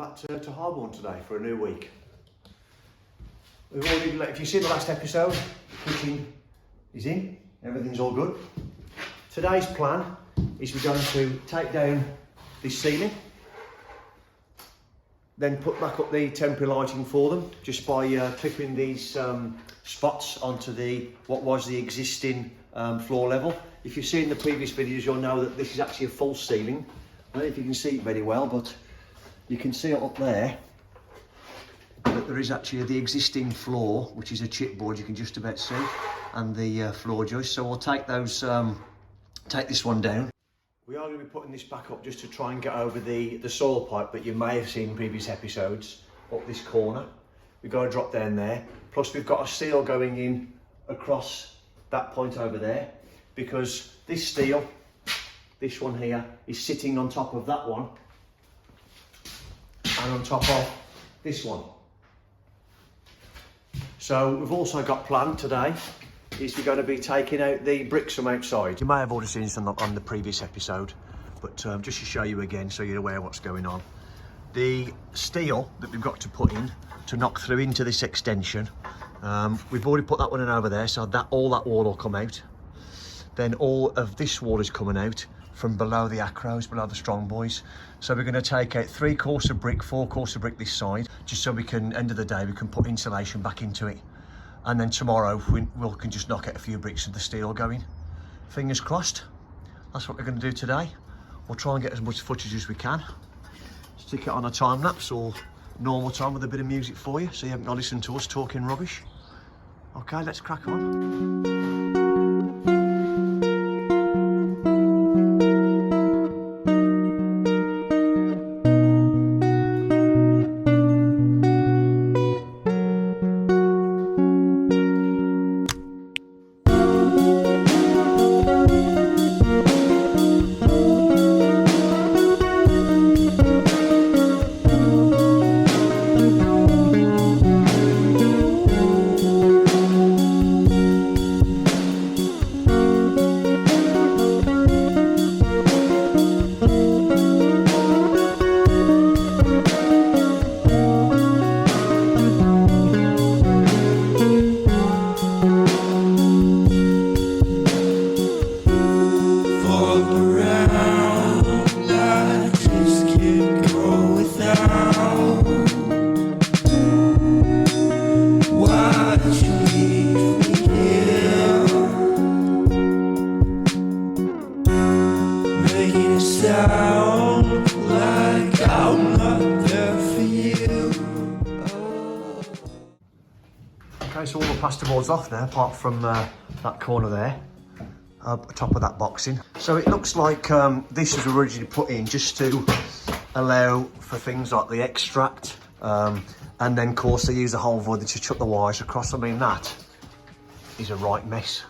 back to Harborne today for a new week. We've already, if you've seen the last episode, the kitchen is in, everything's all good. Today's plan is we're going to take down this ceiling, then put back up the temporary lighting for them just by clipping these spots onto what was the existing floor level. If you've seen the previous videos, you'll know that this is actually a full ceiling. I don't know if you can see it very well, but you can see it up there that there is actually the existing floor, which is a chipboard you can just about see, and the floor joist. So we'll take those, take this one down. We are going to be putting this back up just to try and get over the soil pipe that you may have seen in previous episodes up this corner. We've got to drop down there. Plus we've got a steel going in across that point over there, because this steel, this one here, is sitting on top of that one and on top of this one. So we've also got planned today is we're going to be taking out the bricks from outside. You may have already seen this on the previous episode, but just to show you again so you're aware of what's going on. The steel that we've got to put in to knock through into this extension, we've already put that one in over there, so that all that wall will come out. Then all of this wall is coming out from below the acros, below the strong boys. So we're going to take out 3 course of brick, 4 course of brick this side, just so we can, end of the day, we can put insulation back into it. And then tomorrow we can just knock out a few bricks of the steel going. Fingers crossed. That's what we're going to do today. We'll try and get as much footage as we can. Stick it on a time lapse or normal time with a bit of music for you, so you haven't got to listen to us talking rubbish. Okay, let's crack on. Okay, so all the plasterboard's off now, apart from that corner there, top of that boxing. So it looks like this was originally put in just to allow for things like the extract, and then of course they use the hole void to chuck the wires across. I mean, that is a right mess.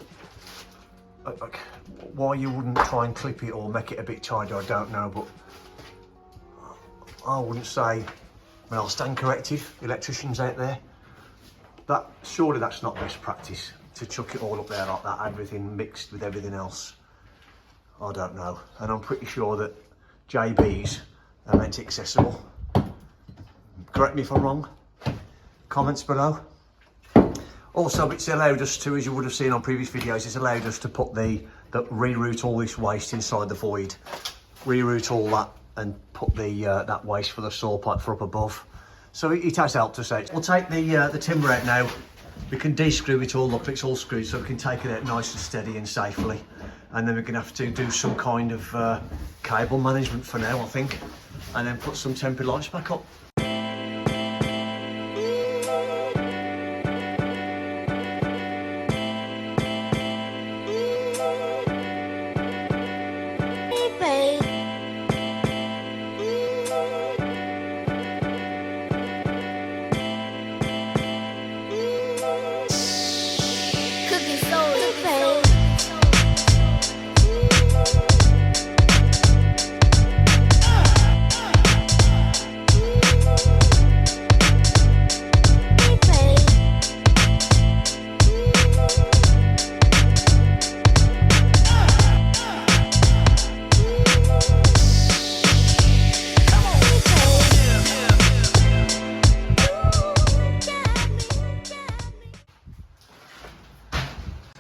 Why you wouldn't try and clip it or make it a bit tighter, I don't know, but I wouldn't say, well, stand corrected, electricians out there. Surely that's not best practice, to chuck it all up there like that, everything mixed with everything else. I don't know, and I'm pretty sure that JBs are meant accessible. Correct me if I'm wrong, comments below. Also, it's allowed us to, as you would have seen on previous videos, it's allowed us to put reroute all this waste inside the void, reroute all that and put that waste for the saw pipe for up above. So it has helped us out. We'll take the timber out now. We can de-screw it all, look, it's all screwed, so we can take it out nice and steady and safely. And then we're going to have to do some kind of cable management for now, I think, and then put some temporary lights back up.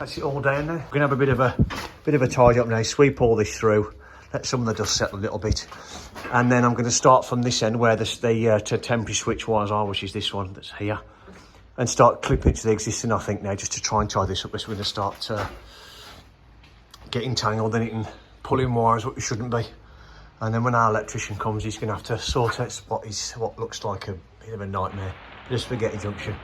That's it all down now. We're gonna have a bit of a tidy up now, sweep all this through, let some of the dust settle a little bit. And then I'm gonna start from this end where the temporary switch wires are, which is this one that's here. And start clipping it to the existing, I think, now, just to try and tie this up. So we're gonna start getting tangled in it and pulling wires what we shouldn't be. And then when our electrician comes, he's gonna have to sort out what looks like a bit of a nightmare. Just spaghetti junction.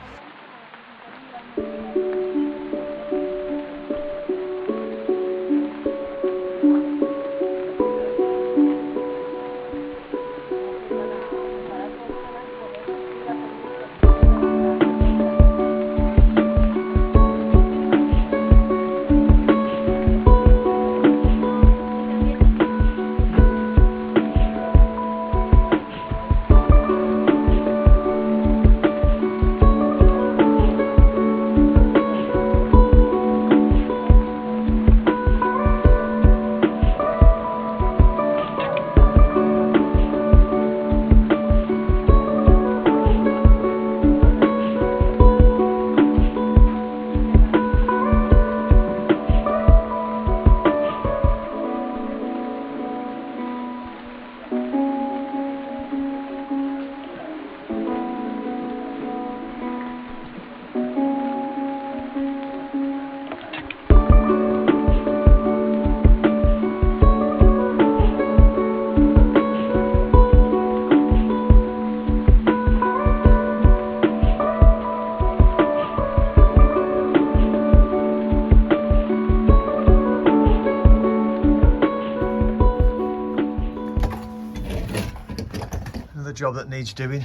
Job that needs doing,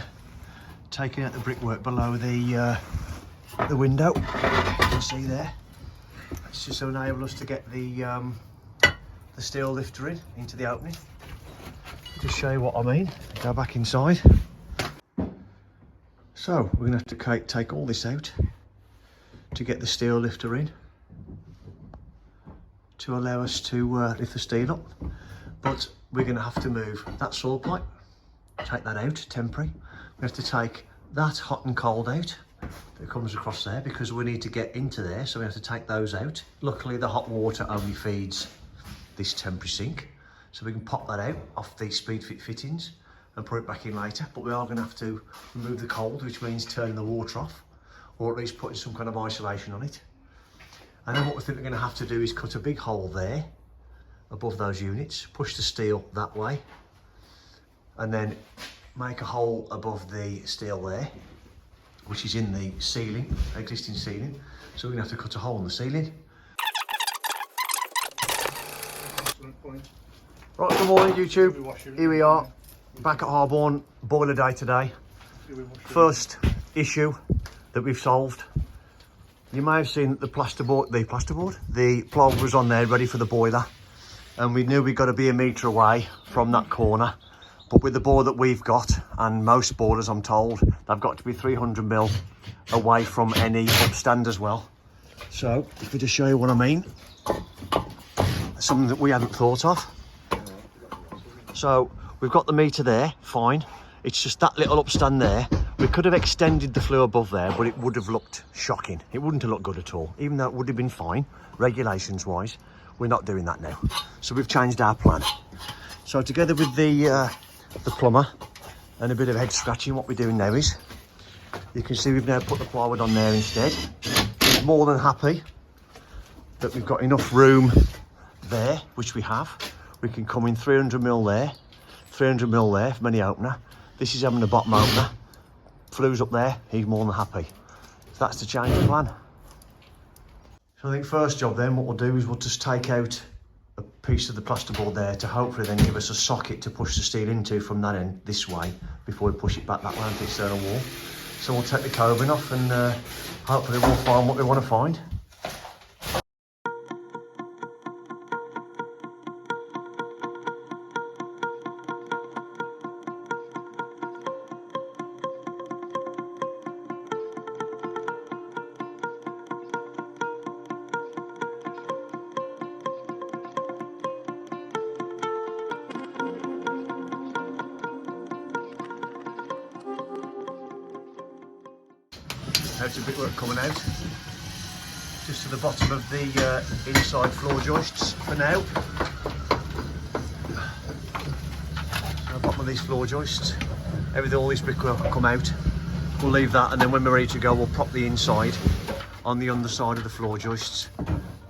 taking out the brickwork below the window. You can see there. It's just to enable us to get the steel lifter into the opening. Just show you what I mean. Go back inside. So we're going to have to take all this out to get the steel lifter in to allow us to lift the steel up. But we're going to have to move that saw pipe. Take that out, temporary. We have to take that hot and cold out that comes across there because we need to get into there, so we have to take those out. Luckily the hot water only feeds this temporary sink, so we can pop that out off these speed fit fittings and put it back in later. But we are going to have to remove the cold, which means turning the water off, or at least putting some kind of isolation on it. And then what we think we're going to have to do is cut a big hole there above those units, push the steel that way, and then make a hole above the steel there, which is in the ceiling, existing ceiling. So we're gonna have to cut a hole in the ceiling. Right, good morning YouTube. Here we are, back at Harborne, boiler day today. First issue that we've solved. You may have seen the plug was on there ready for the boiler. And we knew we've got to be a metre away from that corner. But with the bore that we've got, and most boilers I'm told, they've got to be 300mm away from any upstand as well. So, if we just show you what I mean, something that we hadn't thought of. So, we've got the meter there, fine. It's just that little upstand there. We could have extended the flue above there, but it would have looked shocking. It wouldn't have looked good at all, even though it would have been fine, regulations wise. We're not doing that now. So we've changed our plan. So together with the plumber and a bit of head scratching, what we're doing now is, you can see we've now put the plywood on there instead. We're more than happy that we've got enough room there, which we have. We can come in 300mm there, 300mm there from any opener. This is having a bottom opener. Flue's up there, he's more than happy. So that's the change of plan. So I think first job then, what we'll do is we'll just take out a piece of the plasterboard there to hopefully then give us a socket to push the steel into from that end this way before we push it back that way onto the external wall. So we'll take the coving off and hopefully we'll find what we want to find. How's the brickwork coming out? just to the bottom of the inside floor joists for now. So the bottom of these floor joists, all this brick will come out. We'll leave that, and then when we're ready to go, we'll prop the inside on the underside of the floor joists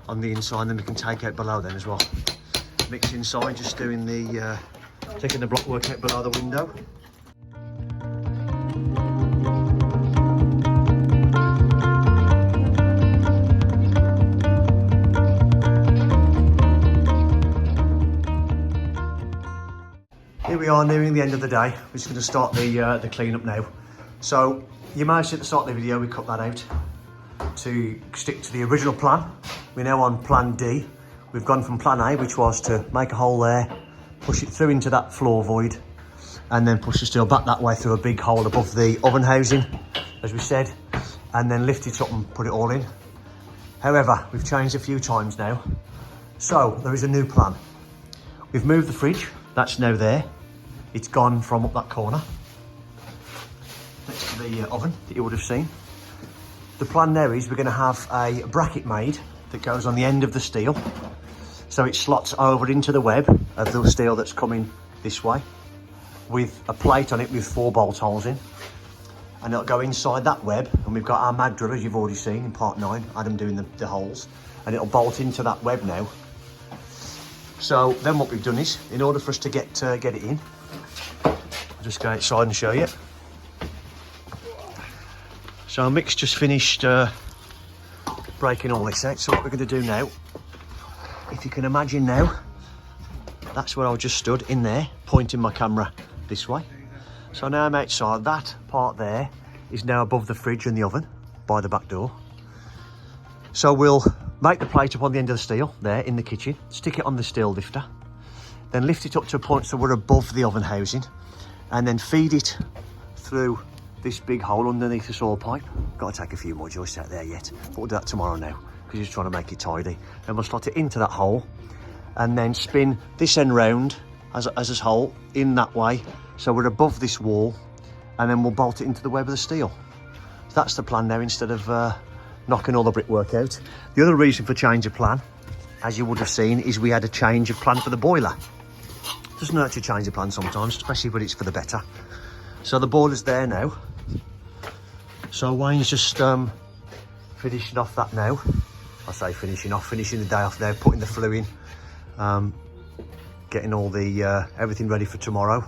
on the inside, and then we can take out below then as well. Mix inside, just doing the taking the block work out below the window. Here we are nearing the end of the day. We're just going to start the clean up now. So you may have seen at the start of the video we cut that out to stick to the original plan. We're now on plan D. We've gone from plan A, which was to make a hole there, push it through into that floor void, and then push the steel back that way through a big hole above the oven housing, as we said, and then lift it up and put it all in. However, we've changed a few times now. So there is a new plan. We've moved the fridge, that's now there. It's gone from up that corner, next to the oven that you would have seen. The plan now is we're going to have a bracket made that goes on the end of the steel, so it slots over into the web of the steel that's coming this way, with a plate on it with 4 bolt holes in, and it'll go inside that web. And we've got our mag drill, as you've already seen in part 9, Adam doing the holes, and it'll bolt into that web now. So then what we've done is, in order for us to get it in, I'll just go outside and show you. So Mick's just finished breaking all this out. So what we're going to do now, if you can imagine now, that's where I just stood in there, pointing my camera this way. So now I'm outside. That part there is now above the fridge and the oven by the back door. So we'll make the plate up on the end of the steel there in the kitchen, stick it on the steel lifter, then lift it up to a point so we're above the oven housing, and then feed it through this big hole underneath the saw pipe. Got to take a few more joists out there yet, but we'll do that tomorrow now, because he's trying to make it tidy. And we'll slot it into that hole, and then spin this end round as a hole in that way, so we're above this wall, and then we'll bolt it into the web of the steel. So that's the plan now, instead of knocking all the brickwork out. The other reason for change of plan, as you would have seen, is we had a change of plan for the boiler. Doesn't hurt to change of plan sometimes, especially when it's for the better. So the boiler's there now. So Wayne's just finishing off that now. I say finishing the day off now, putting the flue in, getting all the everything ready for tomorrow.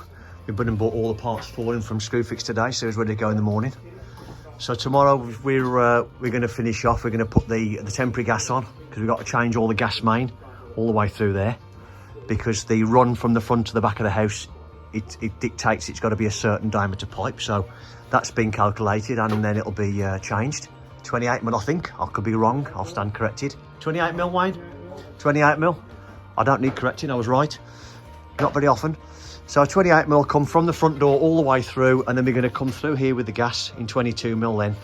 We've been and bought all the parts for him from Screwfix today, so he's ready to go in the morning. So tomorrow we're going to finish off. We're going to put the temporary gas on, because we've got to change all the gas main all the way through there, because the run from the front to the back of the house, it dictates it's got to be a certain diameter pipe. So that's been calculated, and then it'll be changed. 28mm, I think. I could be wrong. I'll stand corrected. 28mm, Wayne? 28mm. I don't need correcting. I was right. Not very often. So 28mm come from the front door all the way through, and then we're going to come through here with the gas in 22mm then,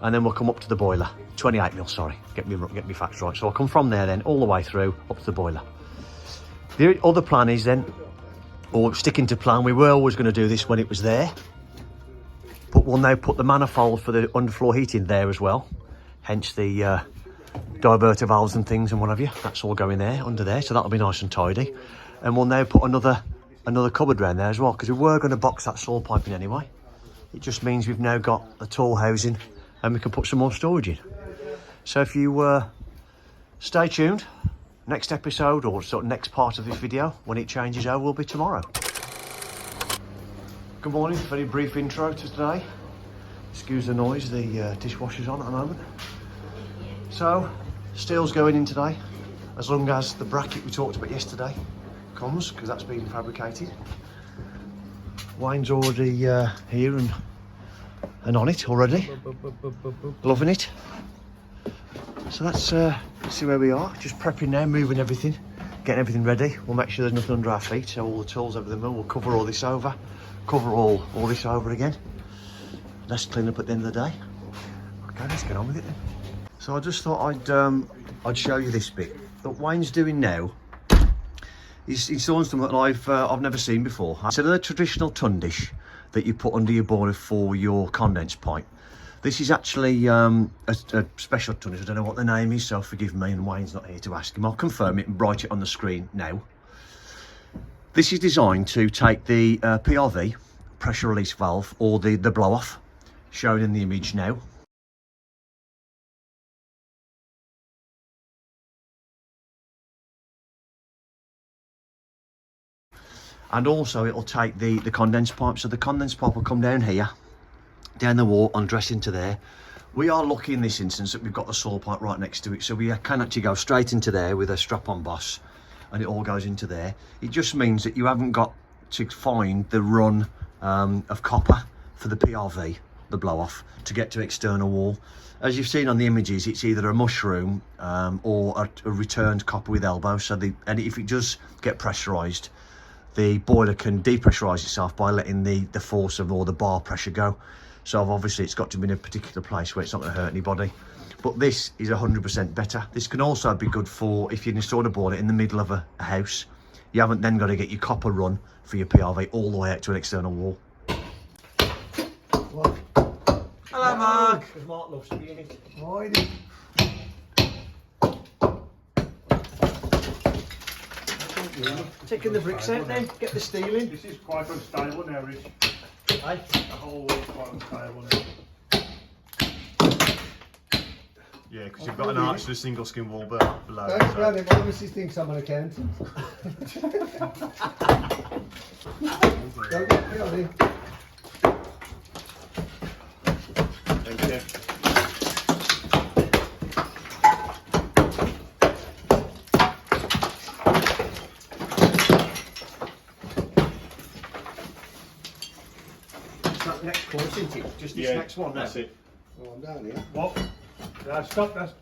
and then we'll come up to the boiler. 28mm, sorry. Get me facts right. So I'll come from there then all the way through up to the boiler. The other plan is then, or sticking to plan, we were always going to do this when it was there, but we'll now put the manifold for the underfloor heating there as well, hence the diverter valves and things and what have you. That's all going there, under there, so that'll be nice and tidy. And we'll now put another cupboard around there as well, because we were going to box that saw piping anyway. It just means we've now got a tall housing and we can put some more storage in. So if you stay tuned, next episode, or sort of next part of this video, when it changes over, will be tomorrow. Good morning, very brief intro to today. Excuse the noise, the dishwasher's on at the moment. So, steel's going in today, as long as the bracket we talked about yesterday comes, because that's been fabricated. Wayne's already here and on it already, loving it. So that's see where we are, just prepping now, moving everything, getting everything ready. We'll make sure there's nothing under our feet, so all the tools over the mill, we'll cover all this over, cover all this over again. Let's clean up at the end of the day. Okay, let's get on with it then. So I just thought I'd show you this bit that Wayne's doing now. He's installing something that I've never seen before. Instead of the traditional tundish that you put under your boiler for your condense pipe, This is actually a special tonnage. I don't know what the name is, so forgive me, and Wayne's not here to ask him. I'll confirm it and write it on the screen now. This is designed to take the PRV, pressure release valve, or the blow-off, shown in the image now. And also it'll take the condense pipe. So the condense pipe will come down here, down the wall, undress into there. We are lucky in this instance that we've got the saw pipe right next to it, so we can actually go straight into there with a strap-on boss, and it all goes into there. It just means that you haven't got to find the run of copper for the PRV, the blow-off, to get to external wall. As you've seen on the images, it's either a mushroom or a returned copper with elbow. So and if it does get pressurised, the boiler can depressurise itself by letting the force of all the bar pressure go. So obviously it's got to be in a particular place where it's not going to hurt anybody. But this is 100% better. This can also be good for if you install a boiler in the middle of a house. You haven't then got to get your copper run for your PRV all the way out to an external wall. What? Hello, Mark. Because Mark loves to be in it. Hiding. Taking the bricks out then, get the steel in. This is quite unstable now, Rich. Aye. The whole wall's quite unstable now. Yeah, because you've got an arch to a single skin wall below. Thanks, Granny. My missus thinks I'm an accountant. Don't get me on it. Thank you. That next course, isn't it? Just this next one. That's it. Oh, I'm down here. What?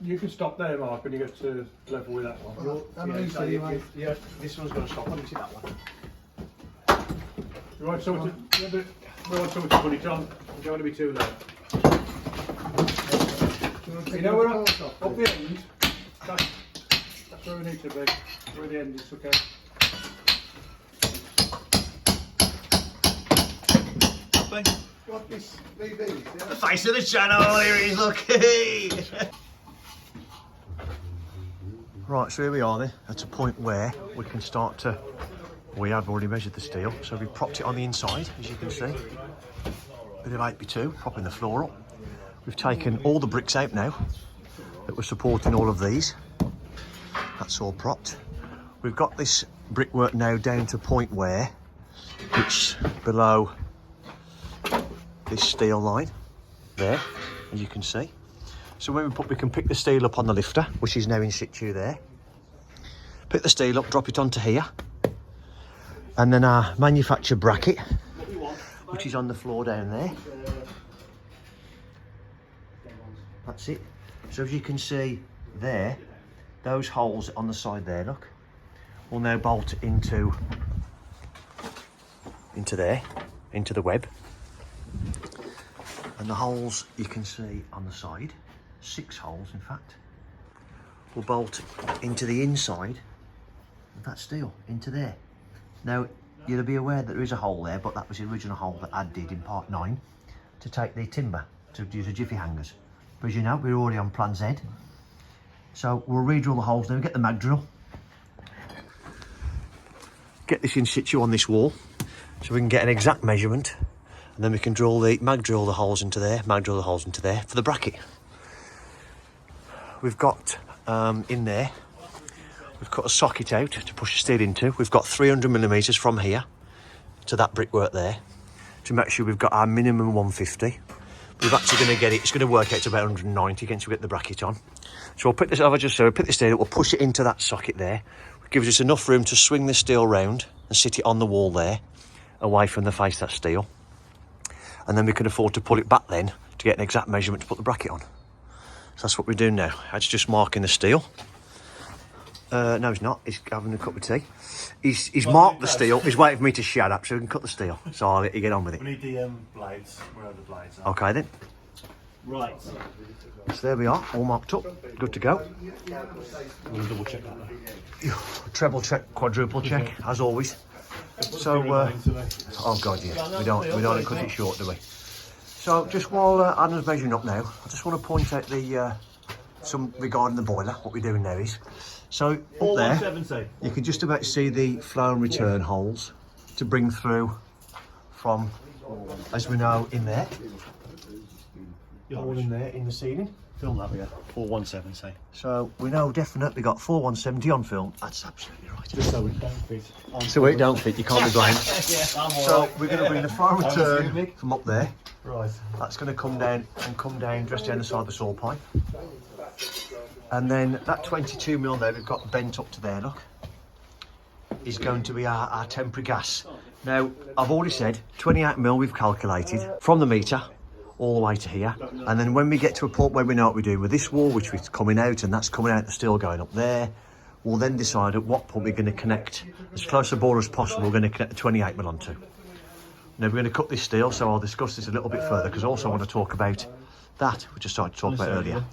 You can stop there, Mark, when you get to level with that one. Well, Yeah, this one's going to stop. Let me see that one. You want someone to, we want someone to put it on. You don't want to be too low. You know where up the end? That's where we need to be. Where the end is, okay. What this BB? The face of the channel, here he is, look. Right, so here we are then, at a point where we can start to, we have already measured the steel, so we propped it on the inside, as you can see. Bit of 8x2, propping the floor up. We've taken all the bricks out now that were supporting all of these. That's all propped. We've got this brickwork now down to a point where it's below this steel line there, as you can see. So when we can pick the steel up on the lifter, which is now in situ there. Pick the steel up, drop it onto here, and then our manufactured bracket, which is on the floor down there. That's it. So as you can see there, those holes on the side there, look, will now bolt into there, into the web. And the holes you can see on the side, 6 holes in fact, will bolt into the inside of that steel, into there. Now, you'll be aware that there is a hole there, but that was the original hole that I did in part 9 to take the timber, to use the jiffy hangers. But as you know, we're already on plan Z. So we'll re-drill the holes now, get the mag drill. Get this in situ on this wall, so we can get an exact measurement. And then we can mag drill the holes into there, mag drill the holes into there for the bracket. We've got in there, we've cut a socket out to push the steel into. We've got 300mm from here to that brickwork there to make sure we've got our minimum 150. We're actually going to get it's going to work out to about 190 against we get the bracket on. So we'll put this over just so, we'll put the steel up, we'll push it into that socket there. It gives us enough room to swing the steel round and sit it on the wall there, away from the face of that steel. And then we can afford to pull it back then to get an exact measurement to put the bracket on. So that's what we're doing now. It's just marking the steel. No, he's not. He's having a cup of tea. He's marked the steel. He's waiting for me to shut up so we can cut the steel. So I'll let you get on with it. We need the blades. Where are the blades? Okay then. Right. So there we are, all marked up, good to go. We'll double check that. Treble check, quadruple check, as always. So, oh god, yeah, we don't want to cut it short, do we? So just while Adam's measuring up now, I just want to point out the some regarding the boiler. What we're doing now is, so up there, 417. you can just about see the flow and return holes to bring through from, as we know, in there. All in there in the ceiling. Film that, yeah. 417, say. So we know definitely got 4170 on film. That's absolutely right. Just so it don't fit. So it don't fit, you can't be blamed. So we're going to bring the flow and return assuming. from up there. Right. That's going to come down just down the side of the saw pipe. And then that 22mm there we've got bent up to there, look, is going to be our temporary gas. Now, I've already said 28mm we've calculated from the meter all the way to here. And then when we get to a point where we know what we're doing with this wall, which is coming out, and that's coming out, the steel going up there, we'll then decide at what point we're going to connect, as close to the border as possible, we're going to connect the 28mm onto. Now we're going to cut this steel, so I'll discuss this a little bit further, because also I want to talk about that, which I started to talk about earlier.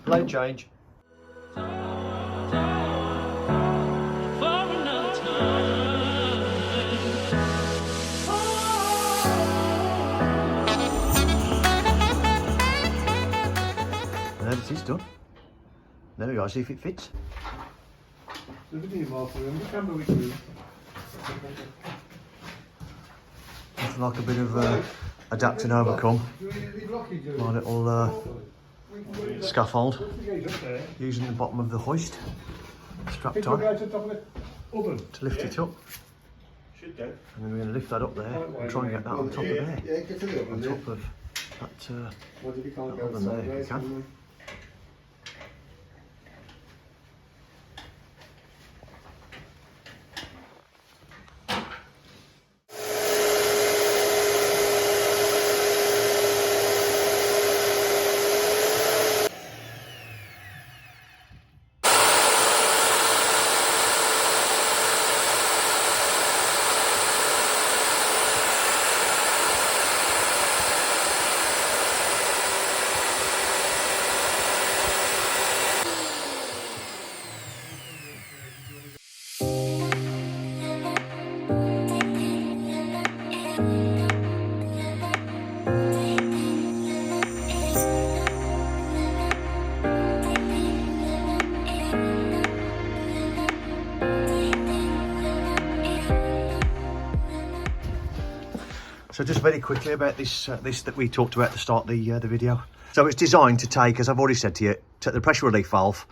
Lane change. And it is done. There we go, see if it fits. There's a bit more for him. The camera we do. It's like a bit of adapt and overcome. My little scaffold using the bottom of the hoist strapped on to lift it up. Should do. And then we're going to lift that up there and try and get that on top of there. Yeah, get to the oven On there. top of that What if you can't go oven there, if you sideways, can. can So just very quickly about this this that we talked about at the start of the video. So it's designed to take, as I've already said to you, take the pressure relief valve,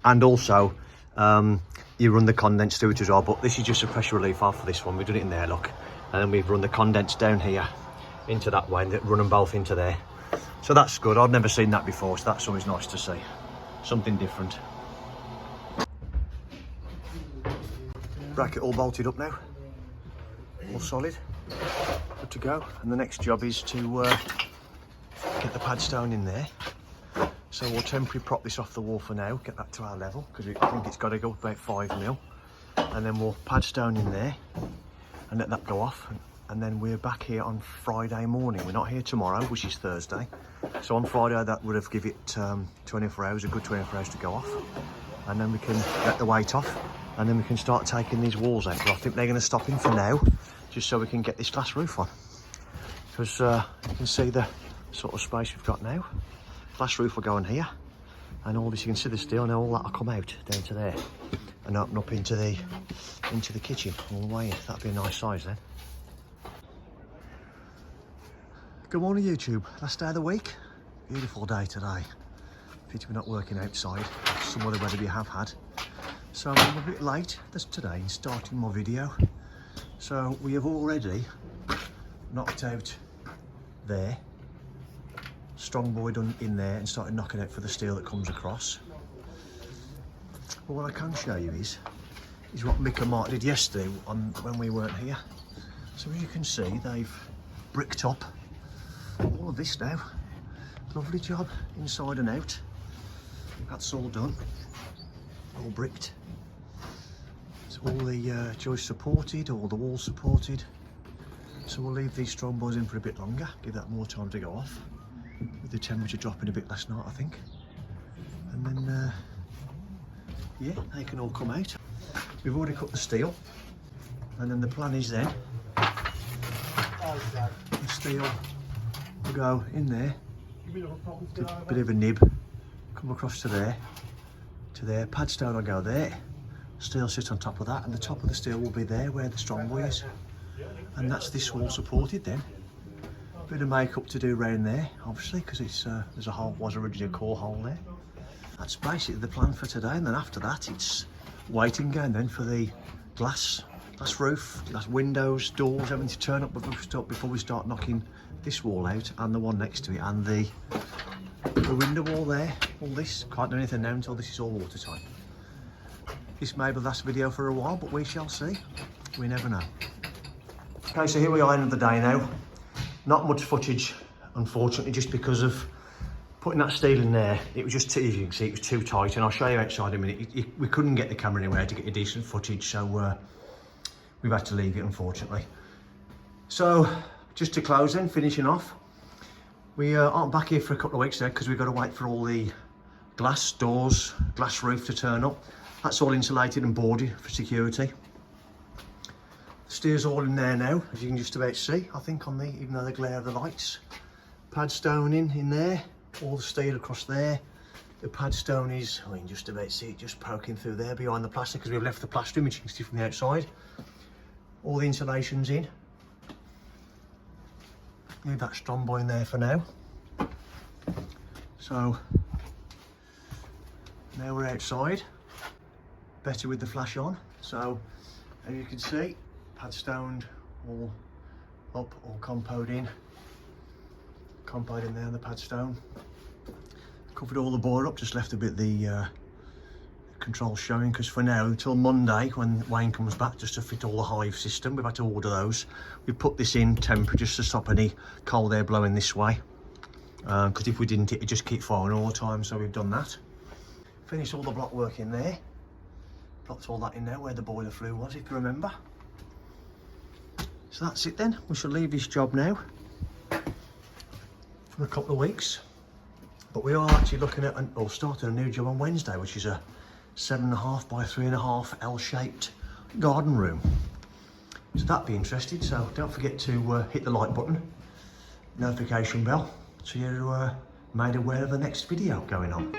and also you run the condense through it as well. But this is just a pressure relief valve for this one. We've done it in there, look, and then we've run the condense down here into that way, and run them both into there. So that's good. I've never seen that before, so that's always nice to see. Something different. Bracket all bolted up now, all solid. Good to go, and the next job is to get the pad stone in there. So we'll temporarily prop this off the wall for now, get that to our level, because I think it's got to go about 5mm, and then we'll pad stone in there and let that go off, and then we're back here on Friday morning. We're not here tomorrow, which is Thursday, so on Friday that would have give it 24 hours, a good 24 hours to go off, and then we can let the weight off, and then we can start taking these walls out. But I think they're going to stop in for now, just so we can get this glass roof on, because you can see the sort of space we've got now. Glass roof will go in here, and all this, you can see the steel now, all that will come out down to there and open up into the kitchen all the way in. That'd be a nice size then. Good morning YouTube, last day of the week. Beautiful day today. Pity we're not working outside, some other weather we have had. So I'm a bit late today in starting my video. So we have already knocked out there, strong boy done in there, and started knocking out for the steel that comes across. But what I can show you is what Mick and Mark did yesterday when we weren't here. So as you can see, they've bricked up all of this now. Lovely job, inside and out. That's all done, all bricked. So all the joists supported, all the walls supported. So we'll leave these strong boys in for a bit longer, give that more time to go off. With the temperature dropping a bit last night, I think. And then, yeah, they can all come out. We've already cut the steel. And then the plan is then, the steel will go in there, a bit of a nib, come across to there, padstone will go there, steel sit on top of that, and the top of the steel will be there where the strong boy is. And that's this wall supported then. Bit of makeup to do around there, obviously, because it's there's a hole, was originally a core hole there. That's basically the plan for today, and then after that it's waiting game then for the glass roof, glass windows, doors, everything to turn up before we start knocking this wall out and the one next to it and the window wall there. All this, can't do anything now until this is all watertight. This may be the last video for a while, but we shall see. We never know. Okay, so here we are, end of the day now. Not much footage, unfortunately, just because of putting that steel in there. It was just, as you can see, it was too tight, and I'll show you outside in a minute. We couldn't get the camera anywhere to get a decent footage, so we've had to leave it, unfortunately. So, just to close then, finishing off, we aren't back here for a couple of weeks there because we've got to wait for all the glass doors, glass roof to turn up. That's all insulated and boarded for security. Steer's all in there now, as you can just about see, I think, on the, even though the glare of the lights. Padstone in there, all the steel across there. The padstone is, I mean, just about see it just poking through there behind the plaster because we've left the plastering, which you can see from the outside. All the insulation's in. Leave that strong boy in there for now. So, now we're outside. Better with the flash on. So, as you can see, padstoned, all up, all compoed in. Compoed in there on the padstone. Covered all the board up, just left a bit the controls showing, because for now, until Monday, when Wayne comes back, just to fit all the hive system, we've had to order those. We put this in temporary just to stop any cold air blowing this way. Because if we didn't, it'd just keep firing all the time, so we've done that. Finished all the block work in there. Blocked all that in there where the boiler flue was, if you remember. So that's it then. We shall leave this job now for a couple of weeks. But we are actually looking at, or starting a new job on Wednesday, which is a 7.5 by 3.5 L-shaped garden room. So that'd be interesting. So don't forget to hit the like button, notification bell, so you're made aware of the next video going on.